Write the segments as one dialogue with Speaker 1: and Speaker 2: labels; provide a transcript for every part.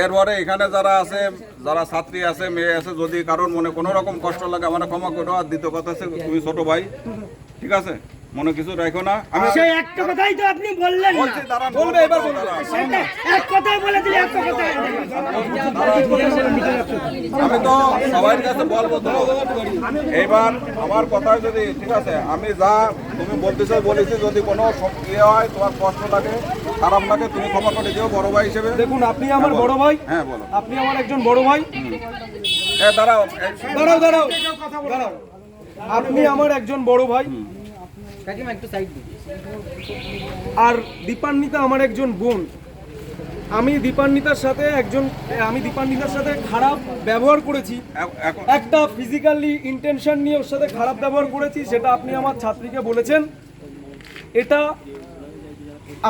Speaker 1: এরপরে এখানে যারা আছে, যারা ছাত্রী আছে, মেয়ে আছে, যদি কারোর মনে কোনো রকম কষ্ট লাগে আমার ক্ষমা করো। আর দ্বিতীয় কথা আছে, তুমি ছোট ভাই, ঠিক আছে, মনে কিছু রাখো না। আমি
Speaker 2: সেই একটা কথাই তো আপনি বললেন না।
Speaker 1: বলছি, দাঁড়ান,
Speaker 2: বলবে এবার বলবে। সেটা এক কথাই বলে দিলে একটা কথা।
Speaker 1: আমি তো সবার কাছে বলবো তো। এইবার আমার কথায় যদি ঠিক আছে, আমি যা তুমি বলতেছো বলেছি, যদি কোনো ইয়ে হয়, তোমার কষ্ট লাগে, খারাপ লাগে, তুমি ক্ষমা করে দিও বড় ভাই হিসেবে।
Speaker 3: দেখুন, আপনি আমার বড় ভাই।
Speaker 1: হ্যাঁ বলো।
Speaker 3: আপনি আমার একজন বড় ভাই।
Speaker 1: দাঁড়াও,
Speaker 3: দাঁড়াও দাঁড়াও দাঁড়াও, আপনি আমার একজন বড় ভাই। আর দীপান্বিতা আমার একজন বোন। আমি দীপান্বিতার সাথে খারাপ ব্যবহার করেছি, একটা ফিজিক্যালি ইন্টেনশন নিয়ে ওর সাথে খারাপ ব্যবহার করেছি, সেটা আপনি আমার ছাত্রীকে বলেছেন। এটা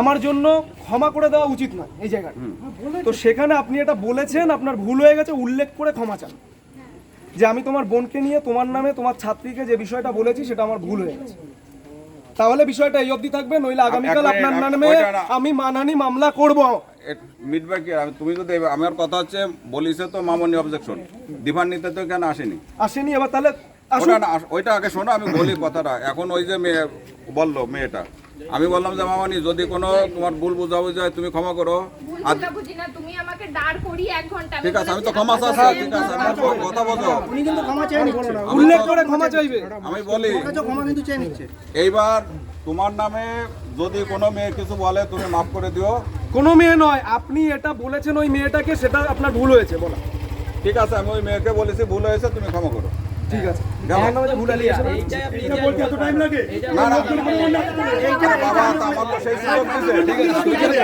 Speaker 3: আমার জন্য ক্ষমা করে দেওয়া উচিত নয় এই জায়গায়। তো সেখানে আপনি এটা বলেছেন, আপনার ভুল হয়ে গেছে, উল্লেখ করে ক্ষমা চান যে আমি তোমার বোনকে নিয়ে তোমার নামে তোমার ছাত্রীকে যে বিষয়টা বলেছি সেটা আমার ভুল হয়ে গেছে। তাহলে বিষয়টা এই অবধি থাকবে, নইলে আগামীকাল আপনার নামে আমি মানহানি মামলা করব।
Speaker 1: মিটবে কি? তুমি যদি আমার কথা হচ্ছে বলিছে তো মামনি অবজেকশন, দীপান্বিতা তো কেন
Speaker 3: আসেনি। এবার তাহলে
Speaker 1: ওইটা আগে শোনো, আমি বলি কথাটা। এখন ওই যে মেয়ে বললো, মেয়েটা, আমি বললাম যে মামনি যদি কোনো তোমার ভুল বুঝাবুঝি হয় তুমি ক্ষমা করো। আর
Speaker 4: তুমি আমাকে দাঁড় করিয়ে 1 ঘন্টা,
Speaker 1: ঠিক আছে, আমি তো ক্ষমা চাচ্ছি, ঠিক আছে, আমার কথা বলো।
Speaker 2: উনি কিন্তু ক্ষমা চেয়ে নিচ্ছে।
Speaker 3: উল্লেখ করে ক্ষমা চাইবে।
Speaker 1: আমি বলি,
Speaker 2: ক্ষমা কিন্তু চেয়ে নিচ্ছে।
Speaker 1: এইবার তোমার নামে যদি কোনো মেয়ে কিছু বলে তুমি মাফ করে দিও।
Speaker 3: কোনো মেয়ে নয়, আপনি এটা বলেছেন ওই মেয়েটাকে, সেটা আপনার ভুল হয়েছে বলা।
Speaker 1: ঠিক আছে, আমি ওই মেয়েকে বলেছি ভুল হয়েছে, তুমি ক্ষমা করো।
Speaker 3: ঠিক আছে,
Speaker 1: ভুল
Speaker 3: না
Speaker 1: না, বাবা, আমার তো সেই সুযোগ দিছে। ঠিক আছে।